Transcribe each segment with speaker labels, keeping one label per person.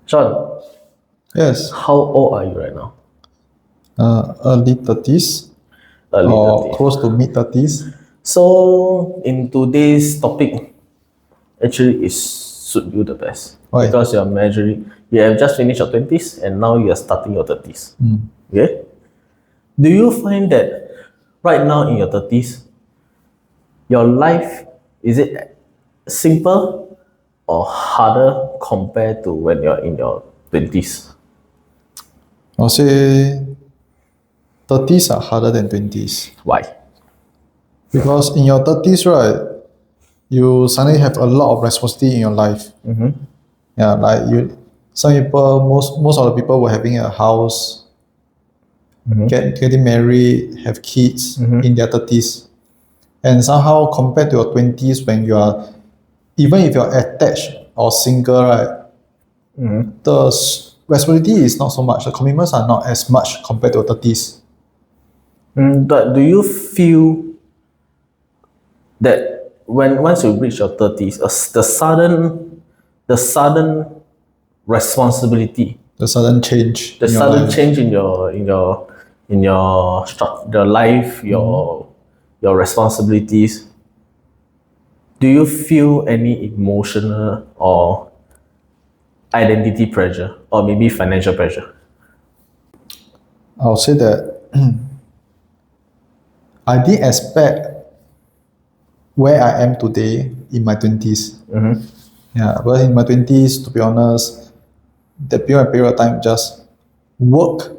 Speaker 1: Sean,
Speaker 2: Yes,
Speaker 1: how old are you right now?
Speaker 2: early 30s
Speaker 1: Early
Speaker 2: or
Speaker 1: 30s.
Speaker 2: close to mid 30s.
Speaker 1: So, in today's topic, actually, is suit you the best
Speaker 2: Why?
Speaker 1: because you have just finished your 20s and now you are starting your 30s. Okay? Do you find that right now in your 30s, your life is it simple or harder compared to when you're in your 20s?
Speaker 2: I'll say 30s are harder than 20s.
Speaker 1: Why?
Speaker 2: Because in your 30s, right, you suddenly have a lot of responsibility in your life. Yeah, like some people, most of the people were having a house, getting married, have kids in their 30s. And somehow compared to your 20s when you are, even if you're attached or single, right, the responsibility is not so much. The commitments are not as much compared to 30s.
Speaker 1: But do you feel that when once you reach your 30s, the sudden responsibility,
Speaker 2: The sudden change
Speaker 1: the
Speaker 2: in your
Speaker 1: sudden
Speaker 2: life.
Speaker 1: change in your life, your responsibilities, do you feel any emotional or identity pressure or maybe financial pressure?
Speaker 2: I'll say that I didn't expect where I am today in my 20s. Yeah, but in my 20s, to be honest, the period of time just work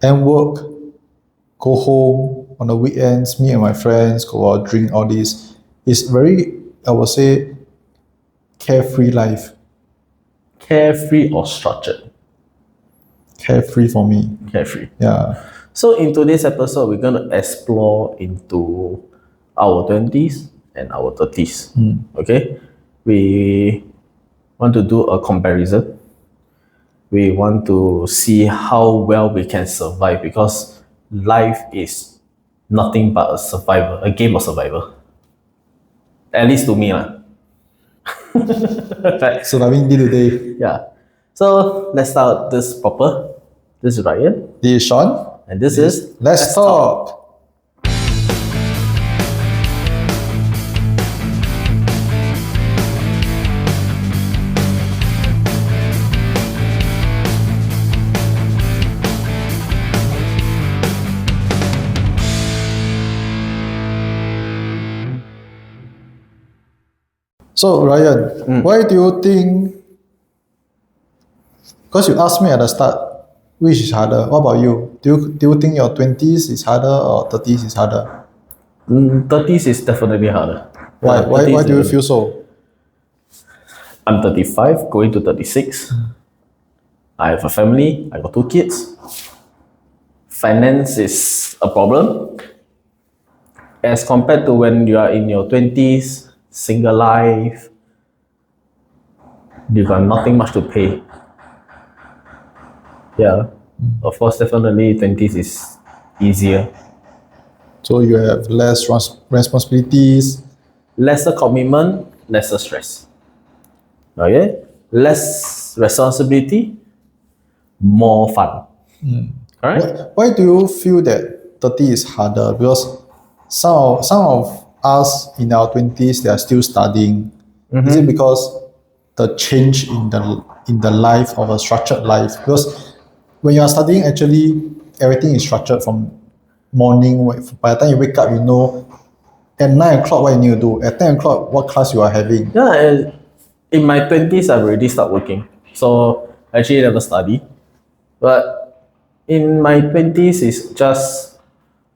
Speaker 2: and work, go home on the weekends, me and my friends go out, drink, all this. It's very, I would say, carefree life.
Speaker 1: Carefree or structured?
Speaker 2: Carefree for me.
Speaker 1: Carefree.
Speaker 2: Yeah.
Speaker 1: So in today's episode, we're gonna explore into our 20s and our 30s. Okay? We want to do a comparison. We want to see how well we can survive because life is nothing but a game of survival. At least to me, lah. Right?
Speaker 2: Surviving day to day.
Speaker 1: Yeah. So let's start this proper. This is Ryan,
Speaker 2: This is Sean.
Speaker 1: and this is
Speaker 2: Let's talk. So Ryan, why do you think? Because you asked me at the start, which is harder? What about you? Do you think your 20s is harder or 30s is harder?
Speaker 1: 30s is definitely harder.
Speaker 2: Why? Why?
Speaker 1: 30s
Speaker 2: Why do you
Speaker 1: is-
Speaker 2: feel so?
Speaker 1: I'm 35, going to 36. I have a family. I got 2 kids. Finance is a problem as compared to when you are in your 20s, single life. You got nothing much to pay. Yeah, of course, definitely 20s is easier.
Speaker 2: So you have less responsibilities.
Speaker 1: Lesser commitment, lesser stress. Okay, less responsibility, more fun. Alright.
Speaker 2: Why do you feel that 30 is harder? Because some of us in our 20s they are still studying. Is it because the change in the life of a structured life? Because when you are studying, actually everything is structured from morning. By the time you wake up, you know at 9 o'clock what you need to do. At 10 o'clock, what class you are having.
Speaker 1: Yeah, in my 20s, I've already started working. So I actually never study. But in my 20s, it's just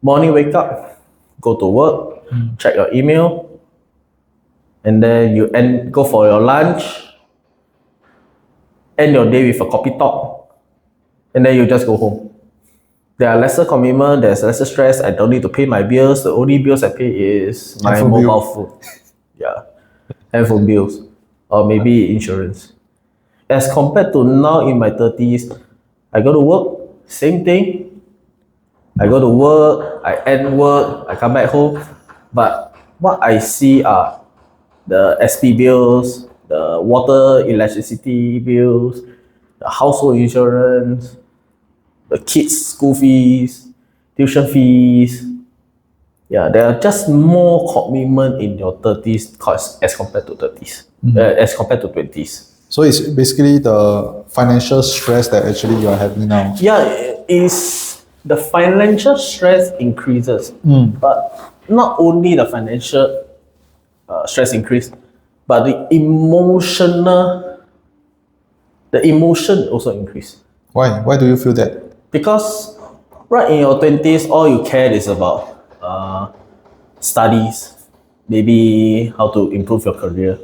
Speaker 1: morning wake up, go to work, check your email, and then go for your lunch, end your day with a coffee talk, and then you just go home. There are lesser commitment, there's lesser stress. I don't need to pay my bills. The only bills I pay is my
Speaker 2: Handphone bill.
Speaker 1: mobile phone. Yeah, handphone bills, or maybe insurance. As compared to now in my 30s, I go to work, same thing. I go to work, I end work, I come back home. But what I see are the SP bills, the water, electricity bills, the household insurance, the kids' school fees, tuition fees. Yeah, there are just more commitment in your 30s as compared to 30s, as compared to 20s.
Speaker 2: So it's basically the financial stress that actually you are having now.
Speaker 1: Yeah, is the financial stress increases, but not only the financial stress increase, but the emotion also increase.
Speaker 2: Why? Why do you feel that?
Speaker 1: Because right in your 20s, all you care is about studies, maybe how to improve your career.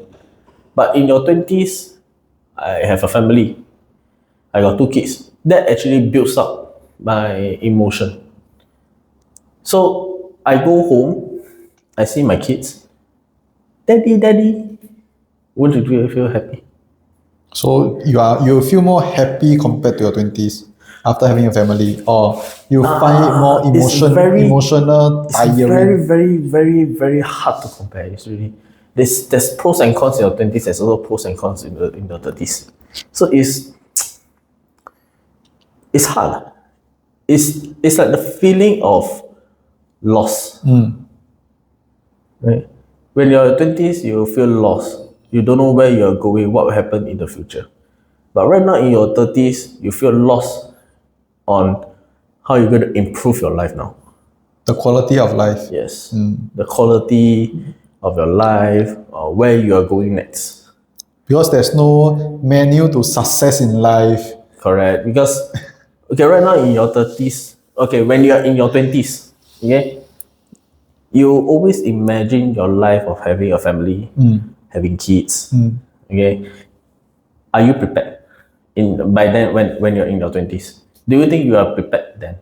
Speaker 1: But in your 20s, I have a family. I got 2 kids. That actually builds up my emotion. So I go home, I see my kids. Daddy, daddy. Wouldn't you feel happy?
Speaker 2: So you feel more happy compared to your 20s after having a family, or you find it more emotional,
Speaker 1: It's
Speaker 2: tiring.
Speaker 1: very, very, very, very hard to compare. It's really there's pros and cons in your 20s. There's also pros and cons in the 30s. So it's hard. It's like the feeling of loss. Right? When you're 20s, you feel lost. You don't know where you're going, what will happen in the future. But right now in your 30s, you feel lost on how you're going to improve your life now.
Speaker 2: The quality of life.
Speaker 1: Yes. The quality of your life, or where you are going next.
Speaker 2: Because there's no menu to success in life.
Speaker 1: Correct. Because, okay, right now in your 30s, okay, when you are in your 20s, okay, you always imagine your life of having a family, having kids, okay. Are you prepared by then when you're in your 20s? Do you think you are prepared then?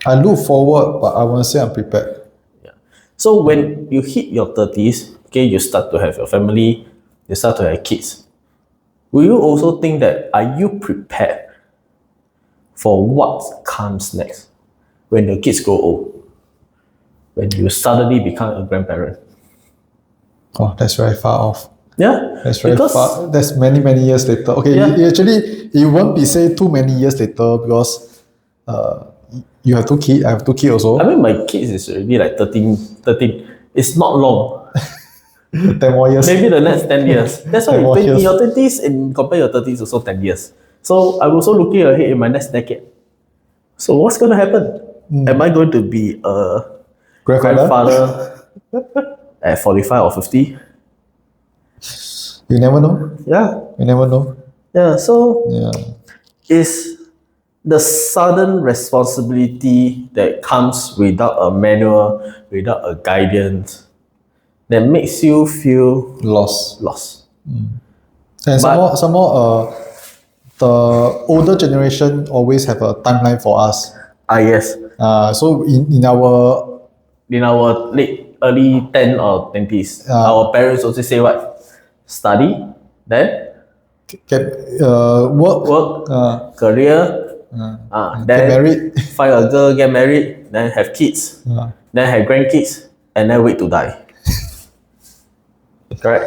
Speaker 2: I look forward, but I won't say I'm prepared.
Speaker 1: Yeah. So when you hit your 30s, okay, you start to have your family, you start to have kids. Will you also think that, are you prepared for what comes next when the kids grow old? When you suddenly become a grandparent?
Speaker 2: Oh, that's very far off.
Speaker 1: Yeah.
Speaker 2: That's very
Speaker 1: because,
Speaker 2: far. That's many, many years later. Okay,
Speaker 1: Yeah.
Speaker 2: it won't be say too many years later because you have 2 kids. I have 2 kids also.
Speaker 1: I mean, my kids is already like 13. It's not long.
Speaker 2: 10 more years.
Speaker 1: Maybe the next 10 years. That's why
Speaker 2: 10 more
Speaker 1: in
Speaker 2: years.
Speaker 1: your 20s and compare your 30s also 10 years. So I'm also looking ahead in my next decade. So what's going to happen? Am I going to be a grandfather at 45 or 50?
Speaker 2: You never know.
Speaker 1: Yeah.
Speaker 2: You never know.
Speaker 1: Yeah. So
Speaker 2: Yeah.
Speaker 1: it's the sudden responsibility that comes without a manual, without a guidance, that makes you feel
Speaker 2: Lost. And some more, the older generation always have a timeline for us.
Speaker 1: Yes.
Speaker 2: So in our
Speaker 1: early 10 or 20s, our parents also say what? Study, then
Speaker 2: work,
Speaker 1: career,
Speaker 2: get
Speaker 1: then
Speaker 2: married.
Speaker 1: find a girl, get married, then have kids, then have grandkids, and then wait to die. Correct.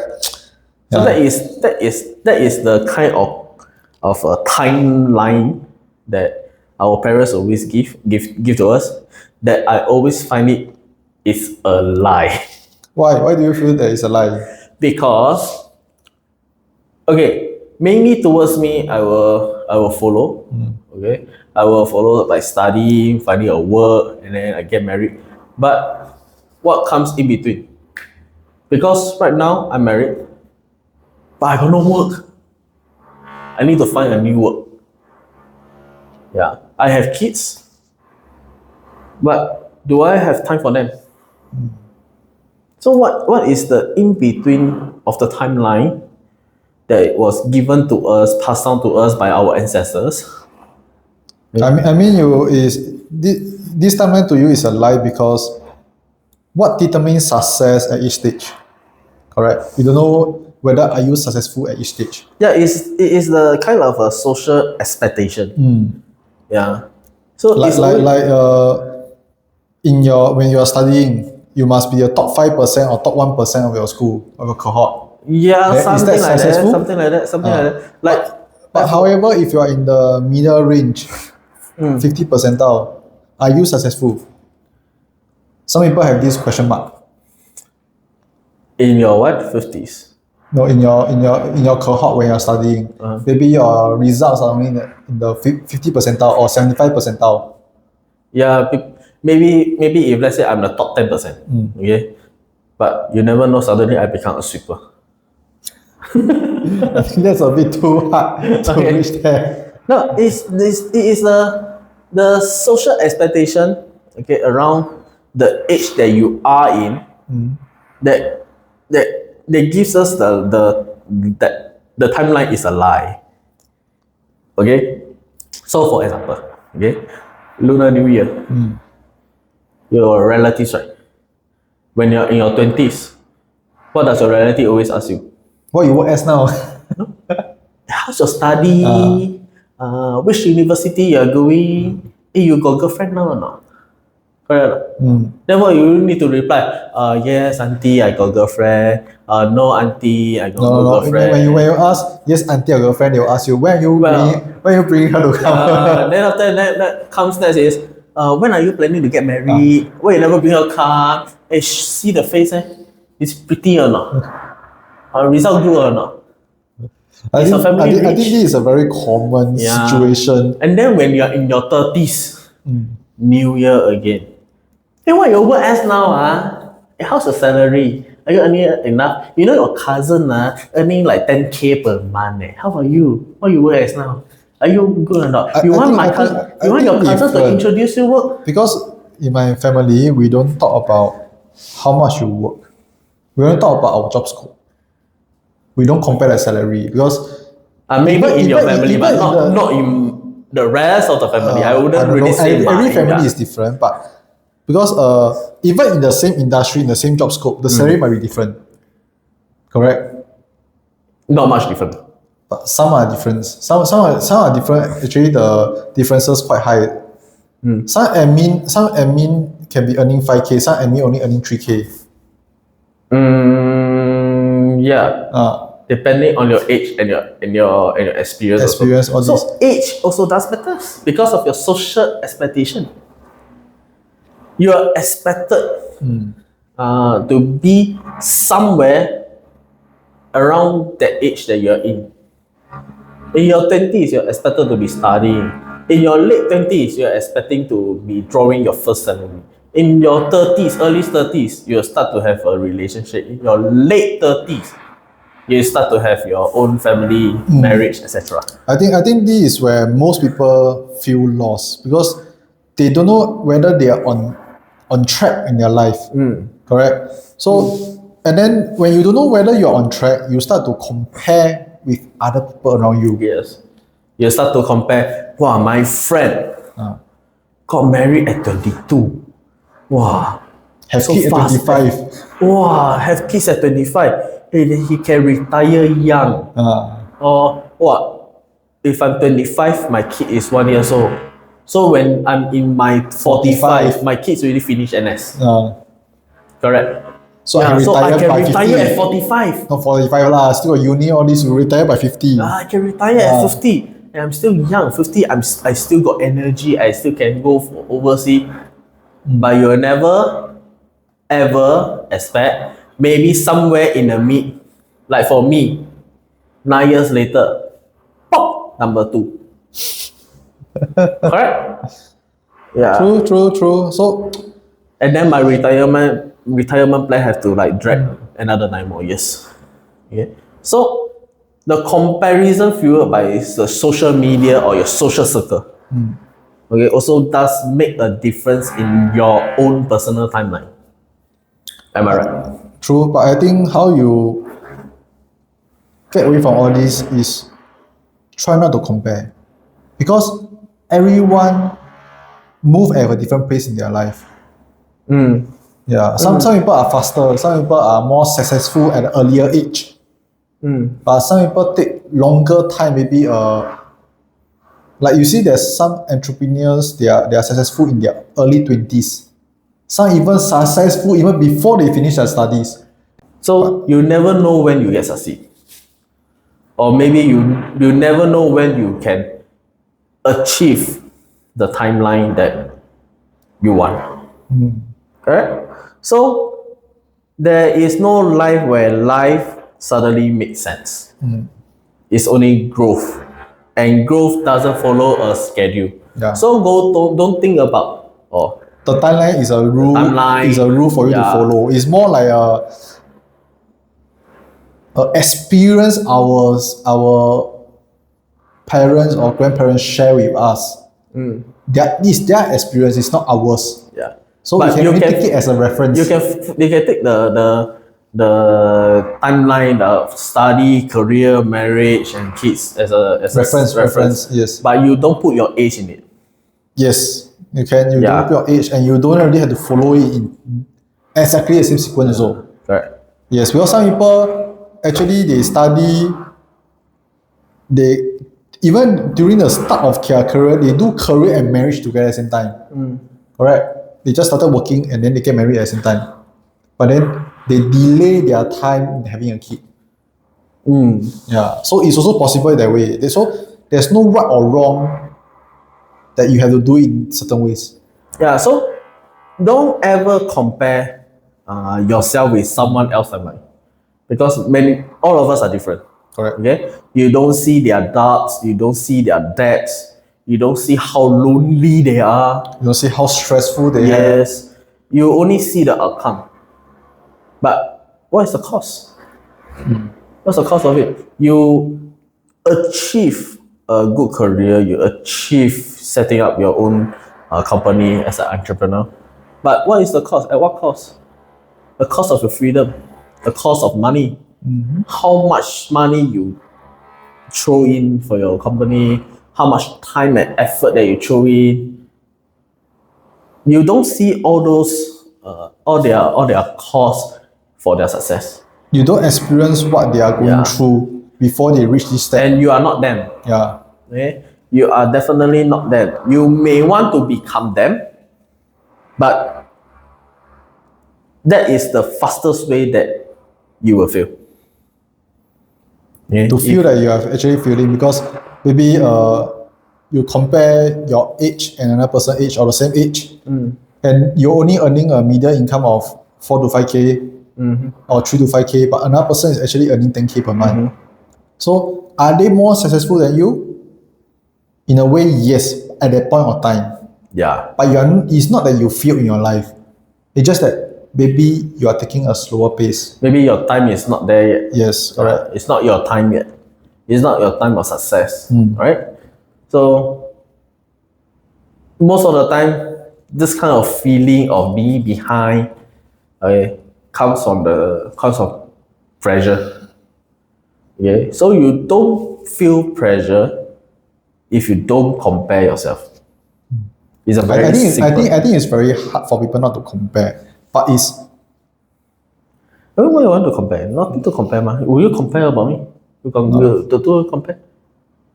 Speaker 1: So
Speaker 2: Yeah.
Speaker 1: that is the kind of a timeline that our parents always give to us, that I always find it is a lie.
Speaker 2: Why do you feel that it's a lie?
Speaker 1: Because, okay, mainly towards me, I will follow. Okay, I will follow by studying, finding a work, and then I get married. But what comes in between? Because right now I'm married, but I got no work. I need to find a new work. Yeah, I have kids, but do I have time for them? So what is the in between of the timeline that was given to us, passed down to us by our ancestors?
Speaker 2: I mean, this timeline to you is a lie because what determines success at each stage? Correct. You don't know whether are you successful at each stage.
Speaker 1: Yeah, it is the kind of a social expectation. Yeah. So it's always,
Speaker 2: When you are studying, you must be a top 5% or top 1% of your school, of your cohort.
Speaker 1: Yeah,
Speaker 2: Is that
Speaker 1: something like that.
Speaker 2: successful?
Speaker 1: Something like that. Something like that. Like,
Speaker 2: But however, if you are in the middle range, 50 percentile, are you successful? Some people have this question mark.
Speaker 1: in your what 50s?
Speaker 2: No, in your cohort when you're studying, maybe your results are only in the 50 percentile or 75 percentile.
Speaker 1: Yeah, maybe if let's say I'm the top 10%, okay, but you never know. Suddenly I become a sweeper.
Speaker 2: I think that's a bit too hard to
Speaker 1: Okay.
Speaker 2: reach there.
Speaker 1: No, it is the social expectation, okay, around the age that you are in, that that that gives us that the timeline is a lie. Okay, so for example, okay, Lunar New Year, your relatives, right? When you're in your 20s, what does your relative always ask you?
Speaker 2: What you work as now?
Speaker 1: How's your study? Which university you're going? You got girlfriend now or not? Correct. Then what you need to reply? Yes, auntie, I got girlfriend. No, auntie, I got no
Speaker 2: No.
Speaker 1: girlfriend.
Speaker 2: When you ask yes, auntie or girlfriend, they will ask you
Speaker 1: Well,
Speaker 2: when you bring her to come.
Speaker 1: then after that comes next is, when are you planning to get married? Why you never bring her car? Hey, see the face, eh? It's pretty or not? Result good or not?
Speaker 2: I
Speaker 1: Is
Speaker 2: think,
Speaker 1: your family
Speaker 2: I think
Speaker 1: rich?
Speaker 2: this is a very common
Speaker 1: Yeah.
Speaker 2: situation.
Speaker 1: And then when you're in your 30s, New Year again. Hey, what you work as now? Hey, how's the salary? Are you earning enough? You know your cousin earning like 10K per month. How about you? What you work as now? Are you good or not? You want your cousin to introduce you work?
Speaker 2: Because in my family, we don't talk about how much you work. We don't talk about our job scope. We don't compare the salary because
Speaker 1: Maybe in your family, but
Speaker 2: even
Speaker 1: not in the rest of the family. I
Speaker 2: I
Speaker 1: wouldn't
Speaker 2: don't
Speaker 1: really
Speaker 2: know.
Speaker 1: say
Speaker 2: Every
Speaker 1: mine.
Speaker 2: family
Speaker 1: Yeah.
Speaker 2: is different, but because even in the same industry, in the same job scope, the salary might be different. Correct.
Speaker 1: Not much different.
Speaker 2: But some are different. Some are different. Actually, the differences quite high. Some admin can be earning 5K. Some admin only earning 3K.
Speaker 1: Yeah. Depending on your age and your experience,
Speaker 2: Experience,
Speaker 1: also.
Speaker 2: all
Speaker 1: So age also does matter because of your social expectation. You are expected to be somewhere around that age that you're in. In your 20s, you're expected to be studying. In your late 20s, you're expecting to be drawing your first salary. In your 30s, early 30s, you'll start to have a relationship. In your late 30s, you start to have your own family, marriage, etc.
Speaker 2: I think this is where most people feel lost because they don't know whether they are on track in their life. Correct. So and then when you don't know whether you're on track, you start to compare with other people around you.
Speaker 1: Yes. You start to compare, wow, my friend got married at 22. Wow.
Speaker 2: Have
Speaker 1: So
Speaker 2: kids at
Speaker 1: fast.
Speaker 2: 25.
Speaker 1: Wow, have kids at 25. Hey, then he can retire young. Or what? If I'm 25, my kid is 1 year old. So when I'm in my 45, my kids already finished NS. Correct.
Speaker 2: So
Speaker 1: Yeah, I can
Speaker 2: by
Speaker 1: retire
Speaker 2: 50.
Speaker 1: at 45.
Speaker 2: Not 45 lah, still got uni, all this, you retire by 50.
Speaker 1: I can retire at 50. And I'm still young. 50, I still got energy. I still can go for overseas. But you'll never ever expect maybe somewhere in the mid, like for me, 9 years later, pop, number 2. Correct? Yeah.
Speaker 2: True. So
Speaker 1: And then my retirement plan have to like drag another 9 more years. Okay. So the comparison fueled by the social media or your social circle, okay, also does make a difference in your own personal timeline. Am I right?
Speaker 2: true, but I think how you get away from all this is try not to compare. Because everyone move at a different pace in their life. Yeah. Some people are faster, some people are more successful at an earlier age. But some people take longer time, maybe like you see there's some entrepreneurs they are successful in their early 20s. Some even successful even before they finish their studies.
Speaker 1: So you never know when you get succeed. Or maybe you never know when you can achieve the timeline that you want. Correct? So there is no life where life suddenly makes sense. It's only growth. And growth doesn't follow a schedule.
Speaker 2: Yeah.
Speaker 1: So don't think about
Speaker 2: The timeline is a rule.
Speaker 1: timeline,
Speaker 2: Is a rule for you to
Speaker 1: yeah.
Speaker 2: follow. It's more like a experience our parents or grandparents share with us. It's their experience. It's not ours.
Speaker 1: Yeah.
Speaker 2: So we can only take it as a reference.
Speaker 1: You can take the timeline of study, career, marriage, and kids as a
Speaker 2: reference. Yes.
Speaker 1: But you don't put your age in it.
Speaker 2: Yes. You can. You
Speaker 1: Yeah.
Speaker 2: don't put your age, and you don't really have to follow it in exactly the same sequence. Also.
Speaker 1: Correct.
Speaker 2: Yes, because some people actually they study. They even during the start of their career, they do career and marriage together at the same time. Correct. They just started working and then they get married at the same time. But then they delay their time in having a kid. Yeah. So it's also possible that way. So there's no right or wrong that you have to do it in certain ways.
Speaker 1: Yeah. So don't ever compare yourself with someone else timeline, because all of us are different.
Speaker 2: Correct.
Speaker 1: Okay, you don't see their darks, you don't see their debts, you don't see how lonely they are.
Speaker 2: You don't see how stressful they have.
Speaker 1: Yes, you only see the outcome. But what is the cost? What's the cost of it? You achieve a good career, you achieve setting up your own company as an entrepreneur. But what is the cost? At what cost? The cost of your freedom, the cost of money. How much money you throw in for your company, how much time and effort that you throw in. You don't see all those all their costs for their success.
Speaker 2: You don't experience what they are going through before they reach this step.
Speaker 1: And you are not them.
Speaker 2: Yeah.
Speaker 1: Okay? You are definitely not them. You may want to become them, but that is the fastest way that you will fail.
Speaker 2: To feel that you are actually feeling, because maybe you compare your age and another person's age or the same age, and you're only earning a median income of 4 to 5K or 3 to 5K, but another person is actually earning 10K per month. So are they more successful than you? In a way, yes, at that point of time.
Speaker 1: Yeah.
Speaker 2: But it's not that you feel in your life. It's just that maybe you are taking a slower pace.
Speaker 1: Maybe your time is not there yet.
Speaker 2: Yes, correct.
Speaker 1: It's not your time yet. It's not your time of success, right? So most of the time, this kind of feeling of being behind, comes from pressure. Okay, so you don't feel pressure if you don't compare yourself. It's a very
Speaker 2: I
Speaker 1: simple.
Speaker 2: think it's very hard for people not to compare. But it's
Speaker 1: Why you want to compare? Nothing to compare, ma. Will you compare about me? You can to compare.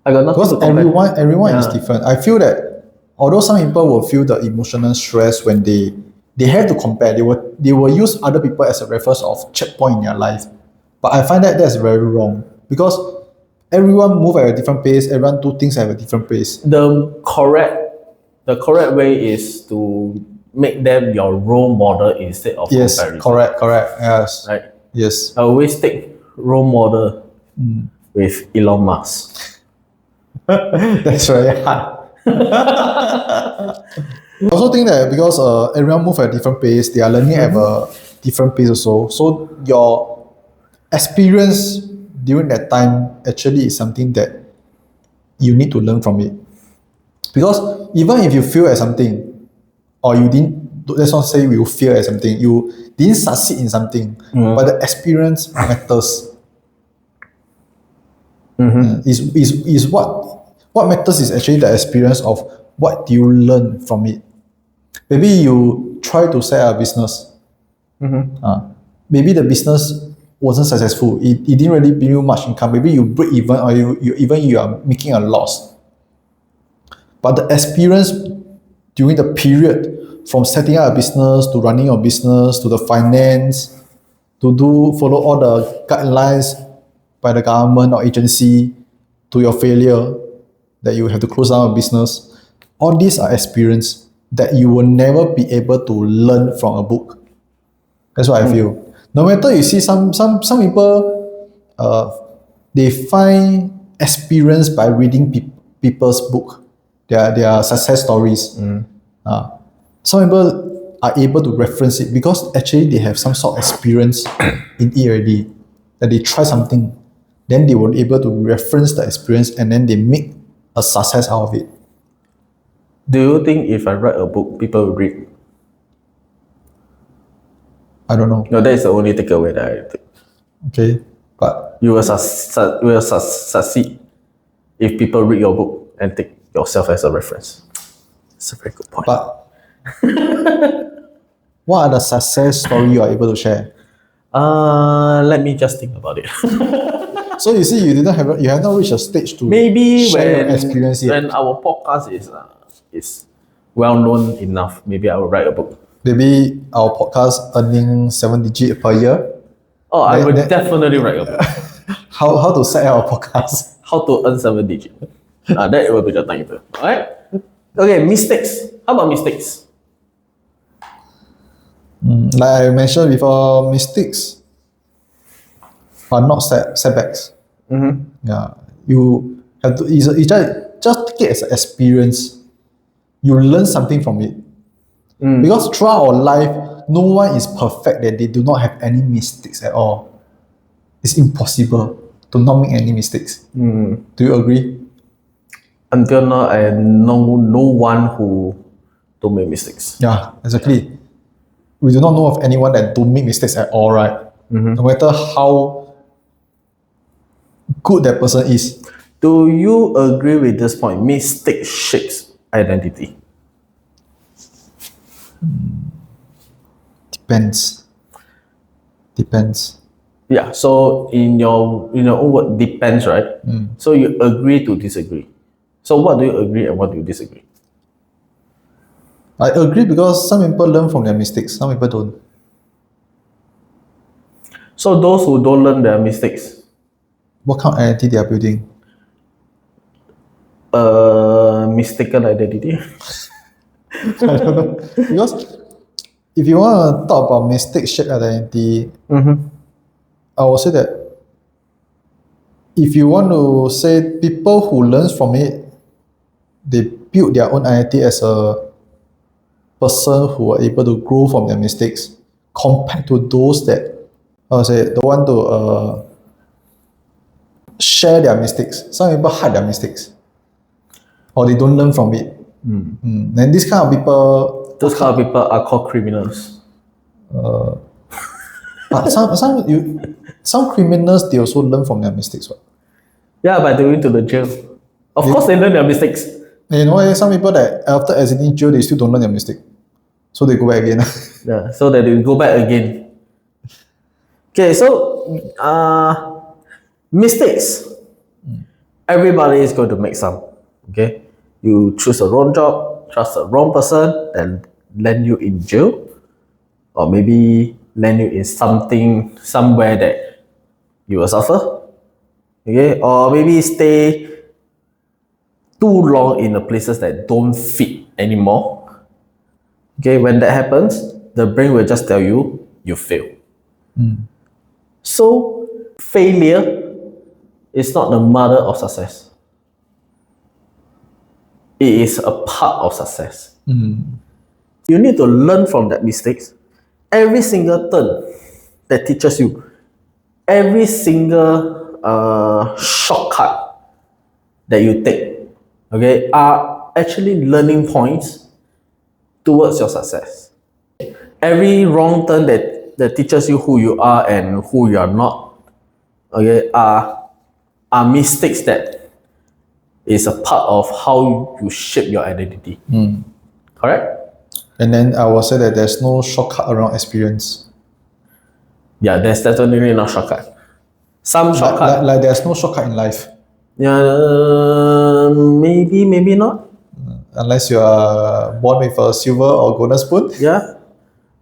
Speaker 1: I got nothing
Speaker 2: because
Speaker 1: to compare.
Speaker 2: everyone is different. I feel that although some people will feel the emotional stress when they have to compare, they will use other people as a reference of checkpoint in their life. But I find that that's very wrong, because everyone move at a different pace, everyone do things at a different pace.
Speaker 1: The correct way is to make them your role model instead of comparison.
Speaker 2: Correct. Yes.
Speaker 1: Right.
Speaker 2: Yes.
Speaker 1: I always take role model with Elon Musk.
Speaker 2: That's very hard. I also think that because everyone move at a different pace, they are learning at a different pace also. So your experience during that time actually is something that you need to learn from it. Because even if you fail at something, or you didn't, let's not say you fail at something, you didn't succeed in something, but the experience matters. Is what matters is actually the experience of what do you learn from it. Maybe you try to set a business. Maybe the business wasn't successful. It didn't really bring you much income. Maybe you break even, or you are making a loss. But the experience during the period from setting up a business to running your business to the finance, follow all the guidelines by the government or agency to your failure, that you have to close down a business. All these are experience that you will never be able to learn from a book. That's what I feel. No matter you see some people, they find experience by reading people's book, their success stories. Some people are able to reference it because actually they have some sort of experience in it already, that they try something, then they were able to reference the experience and then they make a success out of it.
Speaker 1: Do you think if I write a book, people will read?
Speaker 2: I don't know.
Speaker 1: No, that is the only takeaway that I take.
Speaker 2: Okay, but
Speaker 1: You will succeed if people read your book and take yourself as a reference. It's a very good point.
Speaker 2: but what are the success story you are able to share?
Speaker 1: Let me just think about it.
Speaker 2: So you see, you have not reached a stage to
Speaker 1: Maybe
Speaker 2: share your
Speaker 1: when
Speaker 2: experience yet.
Speaker 1: when our podcast is well known enough, maybe I will write a book.
Speaker 2: Maybe our podcast earning 7 digit per year.
Speaker 1: Oh, I would definitely write a book.
Speaker 2: How to set our podcast?
Speaker 1: How to earn 7 digit. That will be the title. Alright? Okay, mistakes. How about mistakes?
Speaker 2: Like I mentioned before, mistakes are not setbacks. Yeah, you have to just take it as an experience. You learn something from it. Because throughout our life, no one is perfect that they do not have any mistakes at all. It's impossible to not make any mistakes. Do you agree?
Speaker 1: Until now, I know no one who don't make mistakes.
Speaker 2: Yeah, exactly. We do not know of anyone that don't make mistakes at all, right? No matter how good that person is.
Speaker 1: Do you agree with this point? Mistake shapes identity.
Speaker 2: Depends.
Speaker 1: Yeah. So in your own word, depends, right? So you agree to disagree. So what do you agree and what do you disagree?
Speaker 2: I agree because some people learn from their mistakes, some people don't.
Speaker 1: So those who don't learn their mistakes,
Speaker 2: What kind of identity they are building?
Speaker 1: mistaken identity.
Speaker 2: I don't know. Because if you want to talk about mistake shaped identity, I will say that if you want to say people who learn from it, they build their own identity as a person who are able to grow from their mistakes, compared to those that I would say don't want to share their mistakes. Some people hide their mistakes, or they don't learn from it. And this kind of people,
Speaker 1: Those kind of people are called criminals.
Speaker 2: but some criminals, they also learn from their mistakes. Right?
Speaker 1: Yeah, by going to the jail. Of course, they learn their mistakes.
Speaker 2: And you know, some people that after exiting jail, they still don't learn their mistake, so they go back again.
Speaker 1: Yeah, so that they go back again. Okay, so mistakes. Everybody is going to make some. Okay, you choose the wrong job, trust the wrong person, and land you in jail, or maybe land you in somewhere that you will suffer. Okay, or maybe stay too long in the places that don't fit anymore. Okay, when that happens, the brain will just tell you you fail. So failure is not the mother of success. It is a part of success. You need to learn from that mistakes. Every single turn that teaches you, every single shortcut that you take, okay, are actually learning points towards your success. Every wrong turn that teaches you who you are and who you are not, okay, are mistakes that is a part of how you shape your identity. Correct?
Speaker 2: And then I will say that there's no shortcut around experience.
Speaker 1: Yeah, there's definitely no shortcut. Some shortcut.
Speaker 2: Like there's no shortcut in life.
Speaker 1: Yeah, maybe not.
Speaker 2: Unless you are born with a silver or golden spoon.
Speaker 1: Yeah.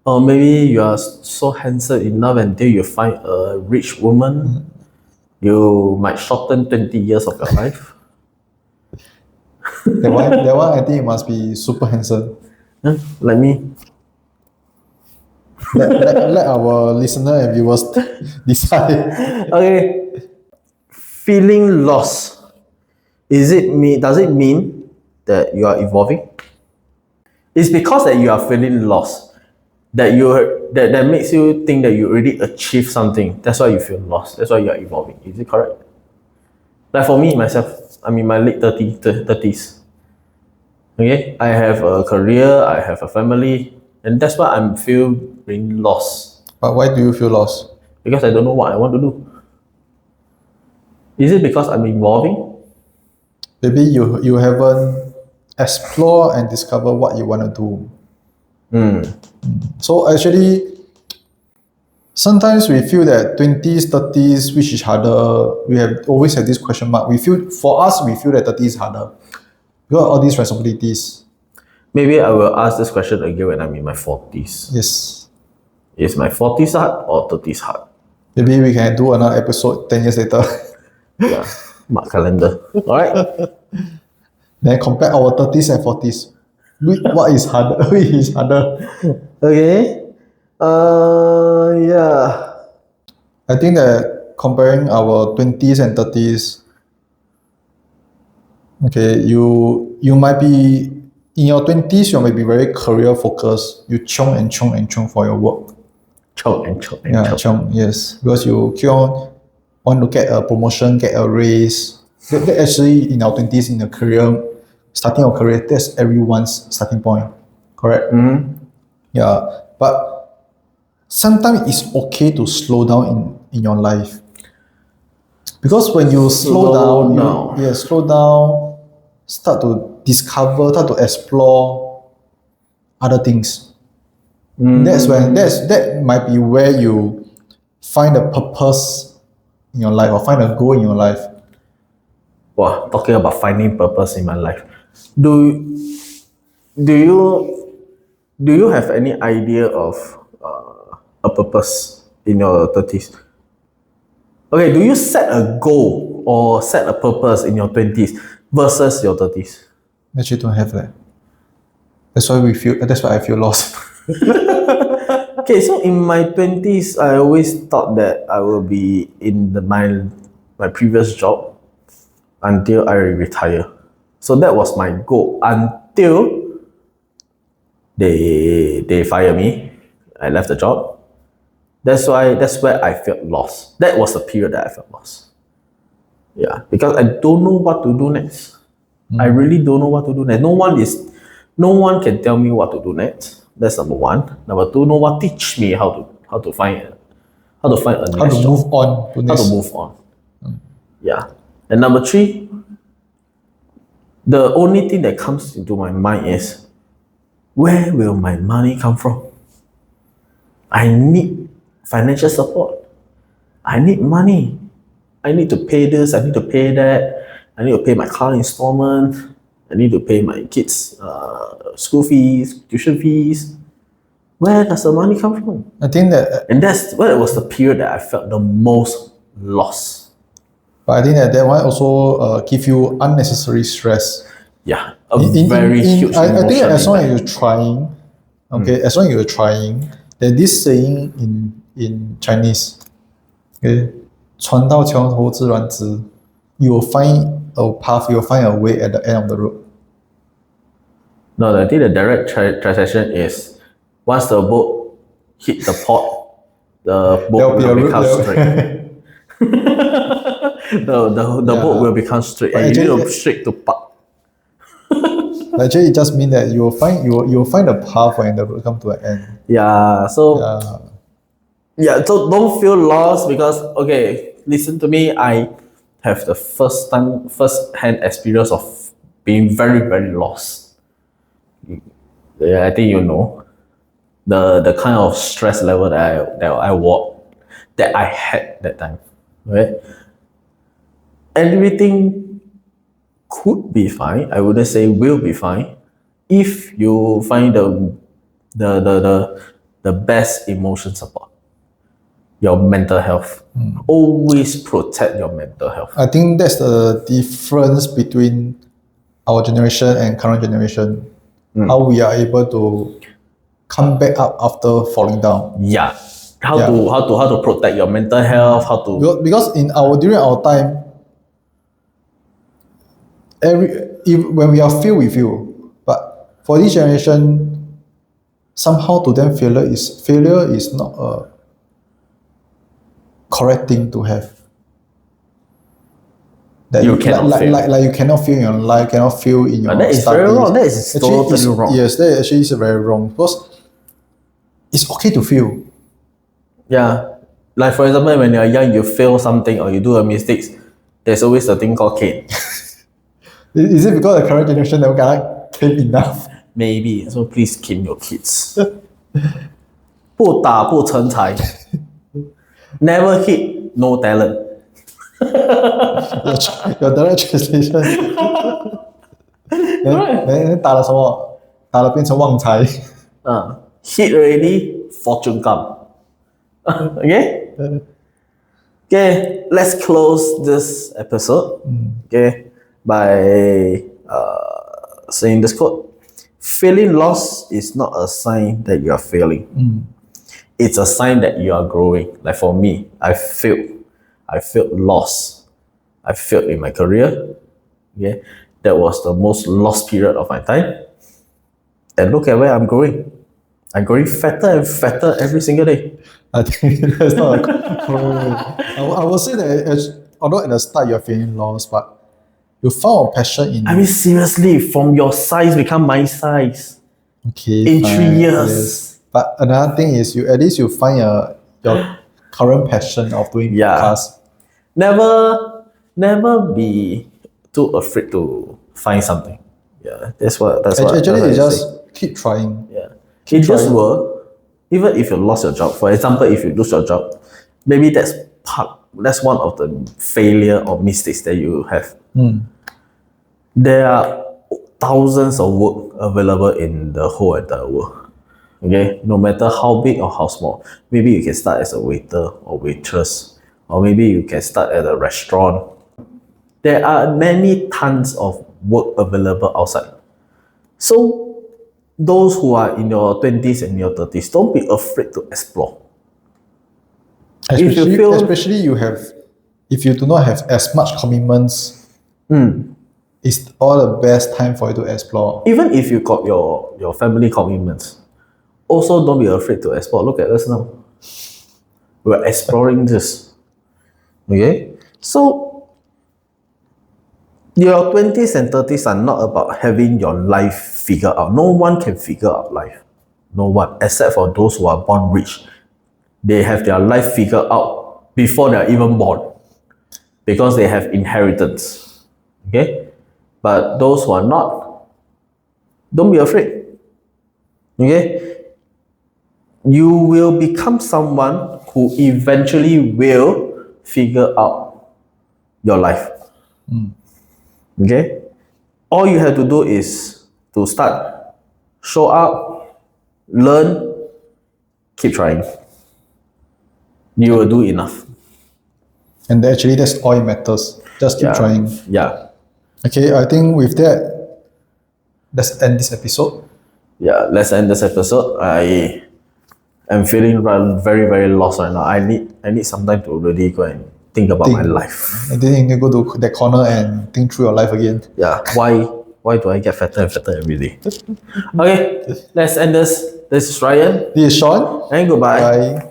Speaker 1: Or maybe you are so handsome enough until you find a rich woman, you might shorten 20 years of your life.
Speaker 2: That one I think it must be super handsome.
Speaker 1: Huh? Like me.
Speaker 2: Let our listener and viewers decide.
Speaker 1: Okay. Feeling lost. Does it mean that you are evolving? It's because that you are feeling lost that makes you think that you already achieved something. That's why you feel lost. That's why you are evolving. Is it correct? Like for me myself, I'm in my late 30s. Okay, I have a career, I have a family, and that's why I'm feeling lost
Speaker 2: But why do you feel lost?
Speaker 1: because I don't know what I want to do. Is it because I'm evolving?
Speaker 2: Maybe you haven't explored and discover what you want to do. So actually, sometimes we feel that 20s, 30s, which is harder. We have always had this question mark. We feel that 30s is harder. You got all these responsibilities.
Speaker 1: Maybe I will ask this question again when I'm in my 40s.
Speaker 2: Yes.
Speaker 1: Is my 40s hard or 30s hard?
Speaker 2: Maybe we can do another episode 10 years later.
Speaker 1: Yeah, mark calendar. All right.
Speaker 2: Then compare our 30s and 40s. What is harder? Which is harder?
Speaker 1: Okay. Yeah.
Speaker 2: I think that comparing our 20s and 30s, okay, you might be in your 20s, you might be very career focused. You chung and chung and chung for your work.
Speaker 1: Choke and choke and
Speaker 2: Yeah,
Speaker 1: choke.
Speaker 2: chung, yes. Because you keep on want to get a promotion, get a raise. That actually in our 20s in a career, starting our career, that's everyone's starting point. Correct? Yeah. But sometimes it's okay to slow down in your life. Because when you
Speaker 1: Slow down.
Speaker 2: slow down, start to discover, start to explore other things. That might be where you find a purpose in your life or find a goal in your life.
Speaker 1: Wow, talking about finding purpose in my life. Do do you do you have any idea of a purpose in your 30s? Okay, do you set a goal or set a purpose in your 20s versus your 30s?
Speaker 2: Actually, don't have that. That's why I feel lost.
Speaker 1: Okay, so in my 20s, I always thought that I will be in my previous job until I retire. So that was my goal until they fire me. I left the job. That's where I felt lost. That was the period that I felt lost. Yeah, because I don't know what to do next. I really don't know what to do next. No one can tell me what to do next. That's number one. Number two, no one teach me how to find a
Speaker 2: How
Speaker 1: next
Speaker 2: to
Speaker 1: job.
Speaker 2: move on to
Speaker 1: How
Speaker 2: next.
Speaker 1: to move on. Yeah. And number three, the only thing that comes into my mind is, where will my money come from? I need financial support. I need money. I need to pay this. I need to pay that. I need to pay my car installment. I need to pay my kids' school fees, tuition fees. Where does the money come from?
Speaker 2: I think that,
Speaker 1: And that was the period that I felt the most lost.
Speaker 2: but I think that one also give you unnecessary stress.
Speaker 1: Yeah, a very huge emotion.
Speaker 2: I think as long as
Speaker 1: impact.
Speaker 2: you're trying, okay, as long as you're trying, there's this saying in Chinese, okay, 船到桥头自然直. You will find a path, you will find a way at the end of the road.
Speaker 1: No, I think the direct translation is, once the boat hit the port, the boat
Speaker 2: There'll be a
Speaker 1: will
Speaker 2: route
Speaker 1: become
Speaker 2: there.
Speaker 1: straight. The boat will become straight,
Speaker 2: But
Speaker 1: and you need
Speaker 2: actually-
Speaker 1: to straight to park.
Speaker 2: Actually, it just means that you will find a path when the road come to an end.
Speaker 1: Yeah, so so don't feel lost because, okay, listen to me. I have the first hand experience of being very, very lost. Yeah, I think you know the kind of stress level that I had that time. Right? Everything could be fine. I wouldn't say will be fine if you find the the best emotion support. Your mental health. Always protect your mental health.
Speaker 2: I think that's the difference between our generation and current generation. How we are able to come back up after falling down.
Speaker 1: Yeah. How to protect your mental health, how to
Speaker 2: Because during our time, when we are feel, we feel. But for this generation, somehow to them failure is not a correct thing to have. That
Speaker 1: You cannot fail.
Speaker 2: Like you cannot feel in your life, cannot feel in your
Speaker 1: that is
Speaker 2: studies.
Speaker 1: very wrong. That is totally wrong.
Speaker 2: Yes, that actually is very wrong. Because it's okay to feel.
Speaker 1: Yeah. Like for example, when you're young, you fail something or you do a mistake, there's always a thing called cane.
Speaker 2: Is it because the current generation never got cane enough?
Speaker 1: Maybe. So please cane your kids. 不打不成才. Never hit, no talent.
Speaker 2: Your direct translation. 打了什么？打了变成旺财。
Speaker 1: Hit already, fortune come. Okay? Okay, let's close this episode. Okay, by saying this quote. Feeling lost is not a sign that you are failing. It's a sign that you are growing. Like for me, I felt lost. I failed in my career. Okay, that was the most lost period of my time. And look at where I'm growing. I'm growing fatter and fatter every single day.
Speaker 2: I think that's not a correct. I would say that although at the start you're feeling lost, but you found a passion in.
Speaker 1: I mean, seriously, from your size become my size.
Speaker 2: Okay.
Speaker 1: In
Speaker 2: fine,
Speaker 1: 3 years.
Speaker 2: Yes. But another thing is at least you find your current passion of doing podcasts.
Speaker 1: Never be too afraid to find something. Yeah, that's what.
Speaker 2: Actually, you just keep trying.
Speaker 1: Yeah, it just will. Even if you lost your job, for example, if you lose your job, maybe that's one of the failure or mistakes that you have. There are thousands of work available in the whole entire world. Okay, no matter how big or how small. Maybe you can start as a waiter or waitress, or maybe you can start at a restaurant. There are many tons of work available outside. So those who are in your 20s and your 30s, don't be afraid to explore.
Speaker 2: Especially if you do not have as much commitments, it's all the best time for you to explore.
Speaker 1: Even if you got your family commitments, also don't be afraid to explore. Look at us now. We're exploring this. Okay? So your 20s and 30s are not about having your life figured out. No one can figure out life. No one, except for those who are born rich. They have their life figured out before they're even born because they have inheritance. Okay? But those who are not, don't be afraid. Okay? You will become someone who eventually will figure out your life. Okay? All you have to do is to start, show up, learn, keep trying. You will do enough.
Speaker 2: And actually, that's all it matters. Just keep trying.
Speaker 1: Yeah.
Speaker 2: Okay, I think with that, let's end this episode.
Speaker 1: Yeah, let's end this episode. I am feeling very, very lost right now. I need some time to really go and think about my life.
Speaker 2: And then you go to that corner and think through your life again.
Speaker 1: Yeah, why do I get fatter and fatter every day? Okay, let's end this. This is Ryan.
Speaker 2: This is Sean.
Speaker 1: And goodbye.
Speaker 2: Bye.